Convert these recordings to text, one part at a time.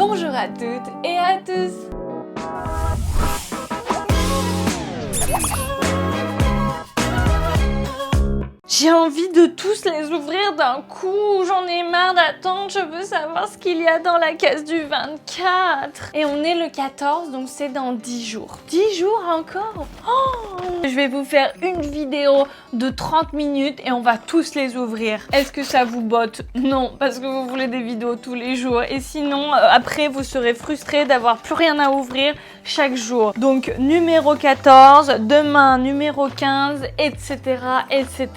Bonjour à toutes et à tous. J'ai envie de tous les ouvrir d'un coup, j'en ai marre d'attendre, je veux savoir ce qu'il y a dans la caisse du 24. Et on est le 14, donc c'est dans 10 jours. 10 jours encore? Oh, je vais vous faire une vidéo de 30 minutes et on va tous les ouvrir. Est-ce que ça vous botte? Non, parce que vous voulez des vidéos tous les jours. Et sinon, après, vous serez frustrés d'avoir plus rien à ouvrir chaque jour. Donc, numéro 14, demain, numéro 15, etc., etc.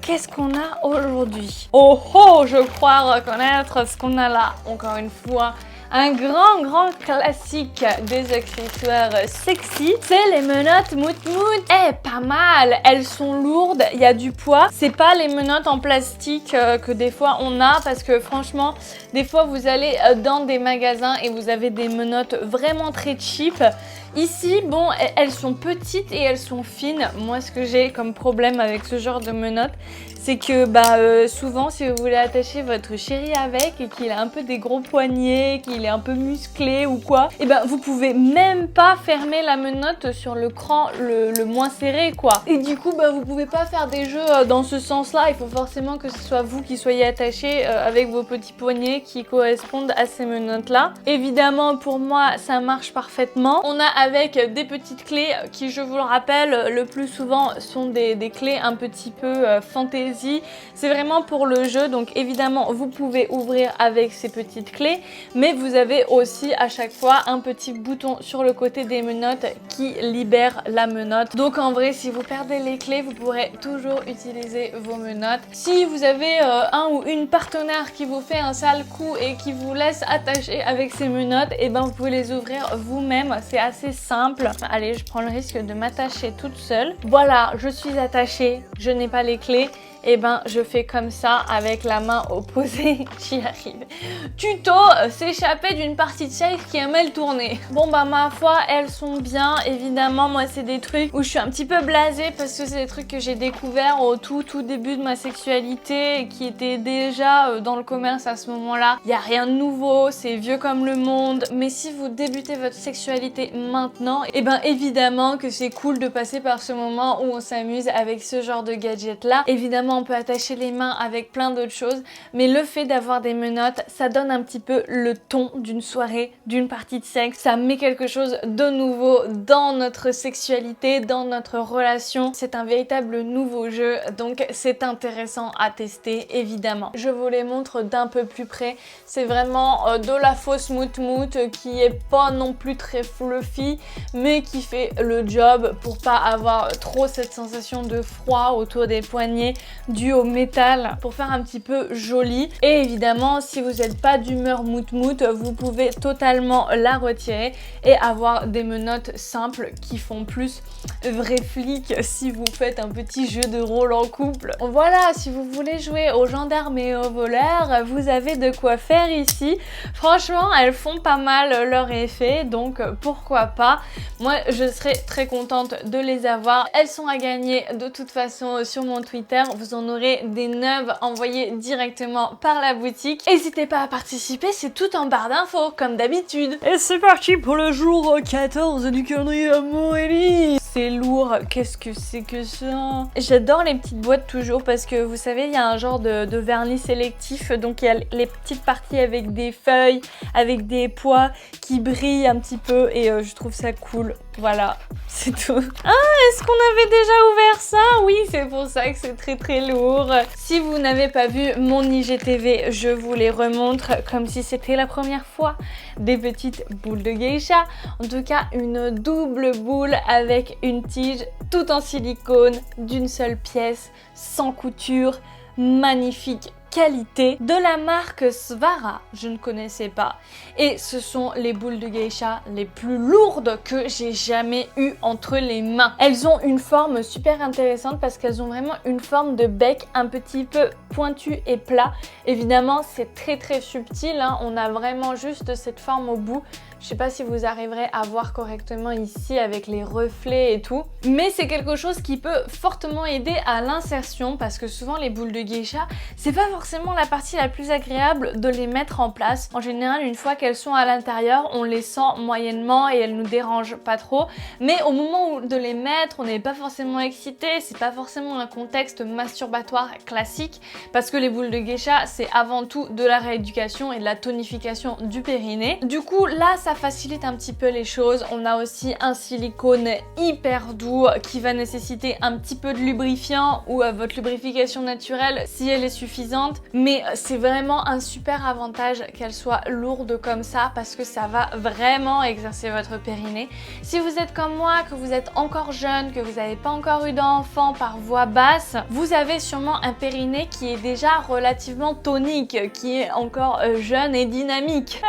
Qu'est-ce qu'on a aujourd'hui? Oh oh, je crois reconnaître ce qu'on a là. Encore une fois, un grand classique des accessoires sexy, c'est les menottes Mout Mout. Eh, pas mal, elles sont lourdes, il y a du poids. C'est pas les menottes en plastique que des fois on a, parce que franchement, des fois vous allez dans des magasins et vous avez des menottes vraiment très cheap. Ici, bon, elles sont petites et elles sont fines. Moi, ce que j'ai comme problème avec ce genre de menottes, c'est que souvent, si vous voulez attacher votre chéri avec et qu'il a un peu des gros poignets, qu'il est un peu musclé ou quoi, et vous pouvez même pas fermer la menotte sur le cran le moins serré, quoi. Et du coup, vous pouvez pas faire des jeux dans ce sens-là. Il faut forcément que ce soit vous qui soyez attaché avec vos petits poignets qui correspondent à ces menottes-là. Évidemment, pour moi, ça marche parfaitement. On a avec des petites clés qui, je vous le rappelle, le plus souvent sont des clés un petit peu fantasy. C'est vraiment pour le jeu, donc évidemment vous pouvez ouvrir avec ces petites clés, mais vous avez aussi à chaque fois un petit bouton sur le côté des menottes qui libère la menotte. Donc en vrai, si vous perdez les clés, vous pourrez toujours utiliser vos menottes. Si vous avez un ou une partenaire qui vous fait un sale coup et qui vous laisse attacher avec ces menottes, et vous pouvez les ouvrir vous-même. C'est assez simple. Allez, je prends le risque de m'attacher toute seule. Voilà, je suis attachée, je n'ai pas les clés. Et je fais comme ça avec la main opposée. J'y arrive. Tuto, s'échapper d'une partie de safe qui a mal tourné. Bon ma foi, elles sont bien. Évidemment, moi c'est des trucs où je suis un petit peu blasée parce que c'est des trucs que j'ai découvert au tout début de ma sexualité et qui étaient déjà dans le commerce à ce moment-là. Il n'y a rien de nouveau, c'est vieux comme le monde. Mais si vous débutez votre sexualité maintenant, évidemment que c'est cool de passer par ce moment où on s'amuse avec ce genre de gadget là. Évidemment, on peut attacher les mains avec plein d'autres choses, mais le fait d'avoir des menottes, ça donne un petit peu le ton d'une soirée, d'une partie de sexe. Ça met quelque chose de nouveau dans notre sexualité, dans notre relation. C'est un véritable nouveau jeu, donc c'est intéressant à tester, évidemment. Je vous les montre d'un peu plus près. C'est vraiment de la fausse mout-mout qui est pas non plus très fluffy, mais qui fait le job pour pas avoir trop cette sensation de froid autour des poignets dû au métal, pour faire un petit peu joli. Et évidemment, si vous n'êtes pas d'humeur mout-mout, vous pouvez totalement la retirer et avoir des menottes simples qui font plus vrai flic si vous faites un petit jeu de rôle en couple. Voilà, si vous voulez jouer aux gendarmes et aux voleurs, vous avez de quoi faire ici. Franchement, elles font pas mal leur effet, donc pourquoi pas. Moi, je serais très contente de les avoir. Elles sont à gagner de toute façon sur mon Twitter. Vous en aurez des neuves envoyées directement par la boutique. N'hésitez pas à participer, c'est tout en barre d'infos, comme d'habitude. Et c'est parti pour le jour 14 du calendrier Amorelie. C'est lourd, qu'est-ce que c'est que ça? J'adore les petites boîtes toujours parce que vous savez, il y a un genre de vernis sélectif, donc il y a les petites parties avec des feuilles, avec des pois qui brillent un petit peu et je trouve ça cool. Voilà, c'est tout. Ah, est-ce qu'on avait déjà ouvert ça? Oui, c'est pour ça que c'est très lourd. Si vous n'avez pas vu mon IGTV, je vous les remontre comme si c'était la première fois. Des petites boules de geisha. En tout cas, une double boule avec une tige tout en silicone, d'une seule pièce, sans couture, magnifique. Qualité de la marque Svara, je ne connaissais pas, et ce sont les boules de geisha les plus lourdes que j'ai jamais eues entre les mains. Elles ont une forme super intéressante parce qu'elles ont vraiment une forme de bec un petit peu pointu et plat. Évidemment, c'est très subtil, hein. On a vraiment juste cette forme au bout. Je sais pas si vous arriverez à voir correctement ici avec les reflets et tout. Mais c'est quelque chose qui peut fortement aider à l'insertion parce que souvent les boules de geisha, c'est pas forcément la partie la plus agréable de les mettre en place. En général, une fois qu'elles sont à l'intérieur, on les sent moyennement et elles nous dérangent pas trop. Mais au moment de les mettre, on n'est pas forcément excité, c'est pas forcément un contexte masturbatoire classique parce que les boules de geisha, c'est avant tout de la rééducation et de la tonification du périnée. Du coup, là, ça facilite un petit peu les choses. On a aussi un silicone hyper doux qui va nécessiter un petit peu de lubrifiant ou votre lubrification naturelle si elle est suffisante. Mais c'est vraiment un super avantage qu'elle soit lourde comme ça parce que ça va vraiment exercer votre périnée. Si vous êtes comme moi, que vous êtes encore jeune, que vous n'avez pas encore eu d'enfant par voie basse, vous avez sûrement un périnée qui est déjà relativement tonique, qui est encore jeune et dynamique.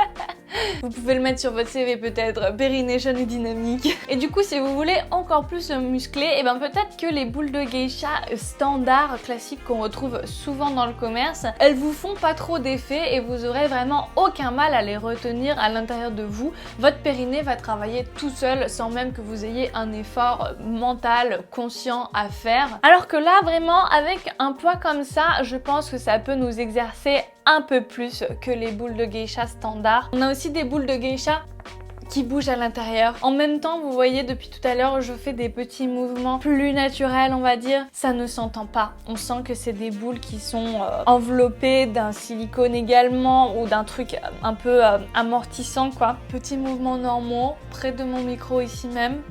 Vous pouvez le mettre sur votre CV peut-être, périnée jeune et dynamique. Et du coup, si vous voulez encore plus le muscler, et ben peut-être que les boules de geisha standard classiques qu'on retrouve souvent dans le commerce, elles vous font pas trop d'effet et vous aurez vraiment aucun mal à les retenir à l'intérieur de vous. Votre périnée va travailler tout seul sans même que vous ayez un effort mental conscient à faire. Alors que là, vraiment, avec un poids comme ça, je pense que ça peut nous exercer un peu plus que les boules de geisha standard. On a aussi des boules de geisha qui bougent à l'intérieur. En même temps, vous voyez, depuis tout à l'heure, je fais des petits mouvements plus naturels, on va dire. Ça ne s'entend pas. On sent que c'est des boules qui sont enveloppées d'un silicone également ou d'un truc un peu amortissant, quoi. Petits mouvements normaux, près de mon micro ici même.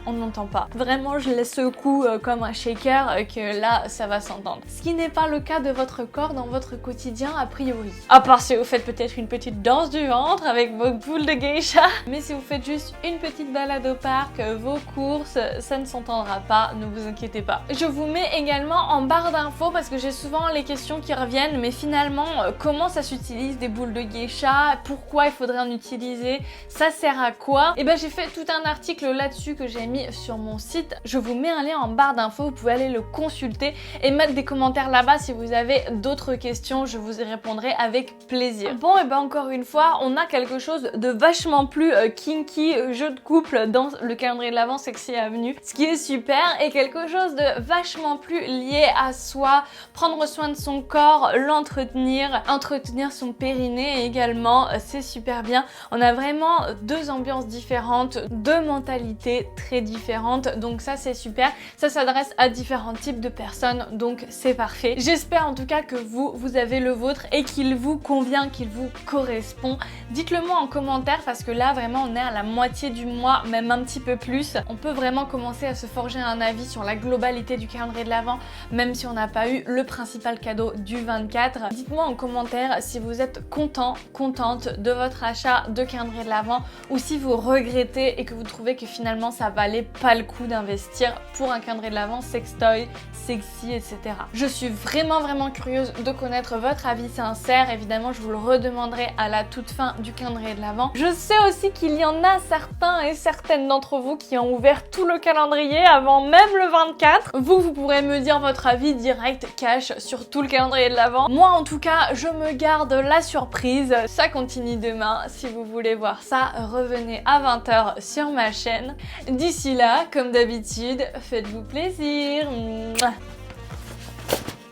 On n'entend pas. Vraiment, je les secoue comme un shaker que là, ça va s'entendre. Ce qui n'est pas le cas de votre corps dans votre quotidien a priori. À part si vous faites peut-être une petite danse du ventre avec vos boules de geisha. Mais si vous faites juste une petite balade au parc, vos courses, ça ne s'entendra pas, ne vous inquiétez pas. Je vous mets également en barre d'infos parce que j'ai souvent les questions qui reviennent, mais finalement, comment ça s'utilise des boules de geisha? Pourquoi il faudrait en utiliser? Ça sert à quoi? Et ben j'ai fait tout un article là-dessus que j'ai mis sur mon site. Je vous mets un lien en barre d'infos, vous pouvez aller le consulter et mettre des commentaires là-bas si vous avez d'autres questions, je vous y répondrai avec plaisir. Bon, et ben encore une fois, on a quelque chose de vachement plus kinky, jeu de couple dans le calendrier de l'Avent Sexy Avenue, ce qui est super, et quelque chose de vachement plus lié à soi, prendre soin de son corps, l'entretenir, entretenir son périnée également, c'est super bien. On a vraiment deux ambiances différentes, deux mentalités très différentes, donc ça c'est super. Ça s'adresse à différents types de personnes, donc c'est parfait. J'espère en tout cas que vous avez le vôtre et qu'il vous convient, qu'il vous correspond. Dites-le moi en commentaire parce que là vraiment on est à la moitié du mois, même un petit peu plus. On peut vraiment commencer à se forger un avis sur la globalité du calendrier de l'Avent, même si on n'a pas eu le principal cadeau du 24. Dites-moi en commentaire si vous êtes content, contente de votre achat de calendrier de l'Avent ou si vous regrettez et que vous trouvez que finalement ça valait pas le coup d'investir pour un calendrier de l'Avent sextoy, sexy, etc. Je suis vraiment curieuse de connaître votre avis sincère. Évidemment, je vous le redemanderai à la toute fin du calendrier de l'Avent. Je sais aussi qu'il y en a certains et certaines d'entre vous qui ont ouvert tout le calendrier avant même le 24. Vous pourrez me dire votre avis direct, cash, sur tout le calendrier de l'Avent. Moi, en tout cas, je me garde la surprise. Ça continue demain. Si vous voulez voir ça, revenez à 20h sur ma chaîne. D'ici là, comme d'habitude, faites-vous plaisir.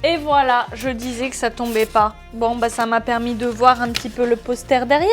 Et voilà, je disais que ça tombait pas. Bon, bah ça m'a permis de voir un petit peu le poster derrière.